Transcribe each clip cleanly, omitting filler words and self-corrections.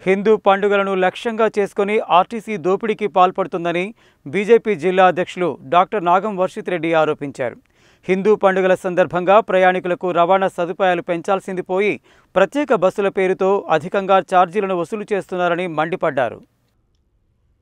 హిందూ పండుగలను లక్ష్యంగా చేసుకుని ఆర్టీసీ దోపిడీకి పాల్పడుతుందని బీజేపీ జిల్లా అధ్యక్షులు డాక్టర్ నాగం వర్షిత్ రెడ్డి ఆరోపించారు. హిందూ పండుగల సందర్భంగా ప్రయాణికులకు రవాణా సదుపాయాలు పెంచాల్సింది పోయి ప్రత్యేక బస్సుల పేరుతో అధికంగా ఛార్జీలను వసూలు చేస్తున్నారని మండిపడ్డారు.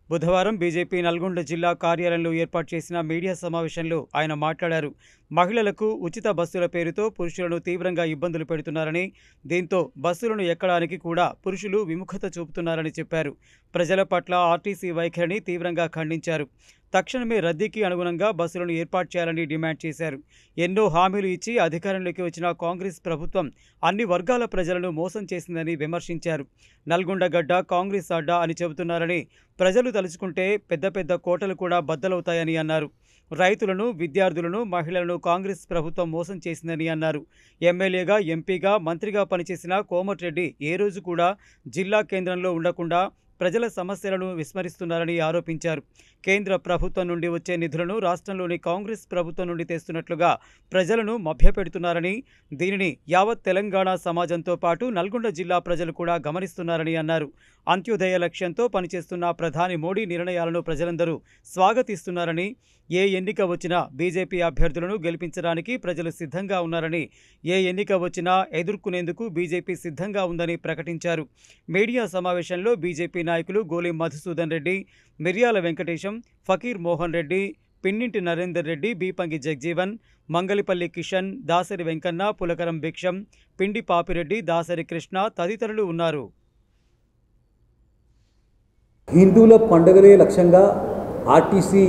బుధవారం బీజేపీ నల్గొండ జిల్లా కార్యాలయంలో ఏర్పాటు చేసిన మీడియా సమావేశంలో ఆయన మాట్లాడారు. మహిళలకు ఉచిత బస్సుల పేరుతో పురుషులను తీవ్రంగా ఇబ్బందులు పెడుతున్నారని, దీంతో బస్సులను ఎక్కడానికి కూడా పురుషులు విముఖత చూపుతున్నారని చెప్పారు. ప్రజల పట్ల ఆర్టీసీ వైఖరిని తీవ్రంగా ఖండించారు. తక్షణమే రద్దీకి అనుగుణంగా బస్సులను ఏర్పాటు చేయాలని డిమాండ్ చేశారు. ఎన్నో హామీలు ఇచ్చి అధికారంలోకి వచ్చిన కాంగ్రెస్ ప్రభుత్వం అన్ని వర్గాల ప్రజలను మోసం చేసిందని విమర్శించారు. నల్గొండ గడ్డ కాంగ్రెస్ అడ్డా అని చెబుతున్నారని, ప్రజలు తలుచుకుంటే పెద్ద పెద్ద కోటలు కూడా బద్దలవుతాయని అన్నారు. రైతులను, విద్యార్థులను, మహిళలను కాంగ్రెస్ ప్రభుత్వం మోసం చేసిందని అన్నారు. ఎమ్మెల్యేగా, ఎంపీగా, మంత్రిగా పనిచేసిన కోమటిరెడ్డి ఏ రోజు కూడా జిల్లా కేంద్రంలో ఉండకుండా ప్రజల సమస్యలను విస్మరిస్తున్నారని ఆరోపించారు. కేంద్ర ప్రభుత్వం నుండి వచ్చే నిధులను రాష్ట్రంలోని కాంగ్రెస్ ప్రభుత్వం నుండి తెస్తున్నట్లుగా ప్రజలను మభ్యపెడుతున్నారని, దీనిని యావత్ తెలంగాణ సమాజంతో పాటు నల్గొండ జిల్లా ప్రజలు కూడా గమనిస్తున్నారని అన్నారు. అంత్యోదయ లక్ష్యంతో పనిచేస్తున్న ప్రధాని మోడీ నిర్ణయాలను ప్రజలందరూ స్వాగతిస్తున్నారని, ఏ ఎన్నిక వచ్చినా బీజేపీ అభ్యర్థులను గెలిపించడానికి ప్రజలు సిద్ధంగా ఉన్నారని, ఏ ఎన్నిక వచ్చినా ఎదుర్కొనేందుకు బీజేపీ సిద్ధంగా ఉందని ప్రకటించారు. మీడియా సమావేశంలో బీజేపీ నాయకులు గోలి మధుసూదన్ రెడ్డి, మిర్యాల వెంకటేశం, ఫకీర్ మోహన్ రెడ్డి, పిన్నింటి నరేందర్ రెడ్డి, బీపంగి జగ్జీవన్, మంగళిపల్లి కిషన్, దాసరి వెంకన్న, పులకరం భిక్షం, పిండి పాపిరెడ్డి, దాసరి కృష్ణ తదితరులు ఉన్నారు. హిందువుల పండుగలే లక్ష్యంగా ఆర్టీసీ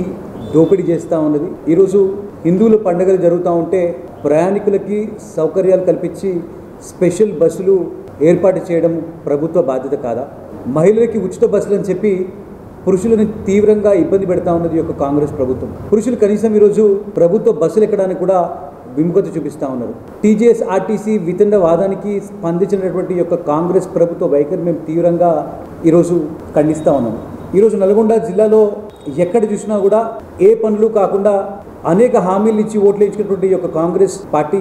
దోపిడీ చేస్తూ ఉన్నది. ఈరోజు హిందువుల పండుగలు జరుగుతూ ఉంటే ప్రయాణికులకి సౌకర్యాలు కల్పించి స్పెషల్ బస్సులు ఏర్పాటు చేయడం ప్రభుత్వ బాధ్యత కాదా? మహిళలకి ఉచిత బస్సులు అని చెప్పి పురుషులను తీవ్రంగా ఇబ్బంది పెడతా ఉన్నది యొక్క కాంగ్రెస్ ప్రభుత్వం. పురుషులు కనీసం ఈరోజు ప్రభుత్వ బస్సులు ఎక్కడానికి కూడా విముఖత చూపిస్తూ ఉన్నారు. టీజీఎస్ ఆర్టీసీ వితండ వాదానికి స్పందించినటువంటి యొక్క కాంగ్రెస్ ప్రభుత్వ వైఖరి మేము తీవ్రంగా ఈరోజు ఖండిస్తూ ఉన్నాము. ఈరోజు నల్గొండ జిల్లాలో ఎక్కడ చూసినా కూడా ఏ పనులు కాకుండా అనేక హామీలు ఇచ్చి ఓట్లు ఇచ్చినటువంటి యొక్క కాంగ్రెస్ పార్టీ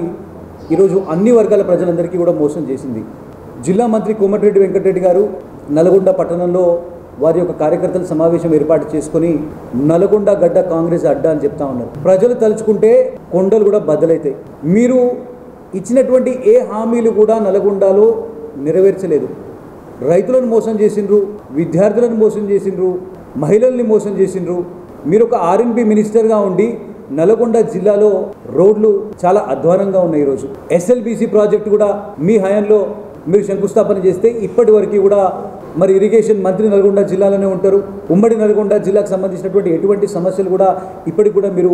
ఈరోజు అన్ని వర్గాల ప్రజలందరికీ కూడా మోసం చేసింది. జిల్లా మంత్రి కోమటిరెడ్డి వెంకటరెడ్డి గారు నల్గొండ పట్టణంలో వారి యొక్క కార్యకర్తల సమావేశం ఏర్పాటు చేసుకుని నల్గొండ గడ్డ కాంగ్రెస్ అడ్డా అని చెప్తా ఉన్నారు. ప్రజలు తలుచుకుంటే కొండలు కూడా బద్దలైతాయి. మీరు ఇచ్చినటువంటి ఏ హామీలు కూడా నల్గొండలో నెరవేర్చలేదు. రైతులను మోసం చేసిండ్రు, విద్యార్థులను మోసం చేసిండ్రు, మహిళల్ని మోసం చేసిండ్రు. మీరు ఒక ఆర్ఎన్బి మినిస్టర్గా ఉండి నల్గొండ జిల్లాలో రోడ్లు చాలా అధ్వానంగా ఉన్నాయి. ఈరోజు ఎస్ఎల్బీసీ ప్రాజెక్టు కూడా మీ హయాంలో మీరు శంకుస్థాపన చేస్తే ఇప్పటి వరకు కూడా మరి ఇరిగేషన్ మంత్రి నల్గొండ జిల్లాలోనే ఉంటారు. ఉమ్మడి నల్గొండ జిల్లాకు సంబంధించినటువంటి ఎటువంటి సమస్యలు కూడా ఇప్పటికి కూడా మీరు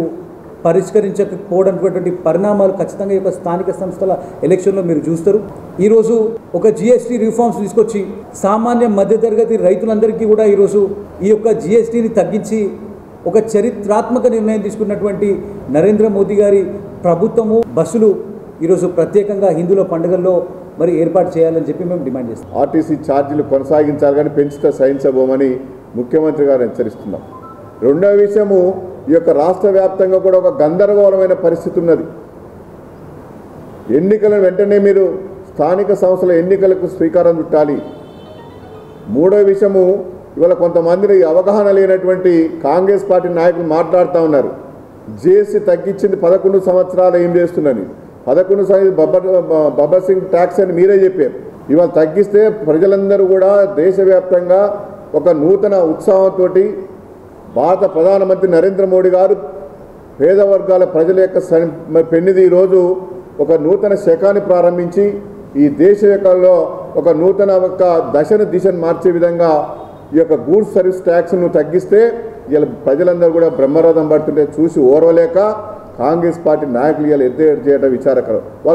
పరిష్కరించకపోవడానికి పరిణామాలు ఖచ్చితంగా ఈ యొక్క స్థానిక సంస్థల ఎలక్షన్లో మీరు చూస్తారు. ఈరోజు ఒక జిఎస్టీ రిఫార్మ్స్ తీసుకొచ్చి సామాన్య మధ్యతరగతి రైతులందరికీ కూడా ఈరోజు ఈ యొక్క జిఎస్టీని తగ్గించి ఒక చరిత్రాత్మక నిర్ణయం తీసుకున్నటువంటి నరేంద్ర మోదీ గారి ప్రభుత్వము బస్సులు ఈరోజు ప్రత్యేకంగా హిందువుల పండుగల్లో మరి ఏర్పాటు చేయాలని చెప్పి మేము డిమాండ్ చేస్తాం. ఆర్టీసీ ఛార్జీలు కొనసాగించాలి కానీ పెంచితే సహించబోమని ముఖ్యమంత్రి గారు హెచ్చరిస్తున్నాం. రెండవ విషయము, ఈ యొక్క రాష్ట్ర వ్యాప్తంగా కూడా ఒక గందరగోళమైన పరిస్థితి ఉన్నది. ఎన్నికల వెంటనే మీరు స్థానిక సంస్థల ఎన్నికలకు శ్రీకారం చుట్టాలి. మూడవ విషయము, ఇవాళ కొంతమందిని అవగాహన లేనటువంటి కాంగ్రెస్ పార్టీ నాయకులు మాట్లాడుతూ ఉన్నారు. జిఎస్టీ తగ్గించింది 11 సంవత్సరాలు ఏం చేస్తుందని. 11 సంవత్సరాలు బబ్బర్ సింగ్ ట్యాక్స్ అని మీరే చెప్పారు. ఇవాళ తగ్గిస్తే ప్రజలందరూ కూడా దేశవ్యాప్తంగా ఒక నూతన ఉత్సాహంతో భారత ప్రధానమంత్రి నరేంద్ర మోడీ గారు పేద వర్గాల ప్రజల యొక్క పెన్నిది ఈరోజు ఒక నూతన శకాన్ని ప్రారంభించి ఈ దేశంలో ఒక నూతన దిశను మార్చే విధంగా ఈ యొక్క గూడ్స్ సర్వీస్ ట్యాక్స్ను తగ్గిస్తే ఇలా ప్రజలందరూ కూడా బ్రహ్మరథం పడుతుంటే చూసి ఓర్వలేక కాంగ్రెస్ పార్టీ నాయకులు ఇలా ఎద్దేడు చేయడం విచారకరం.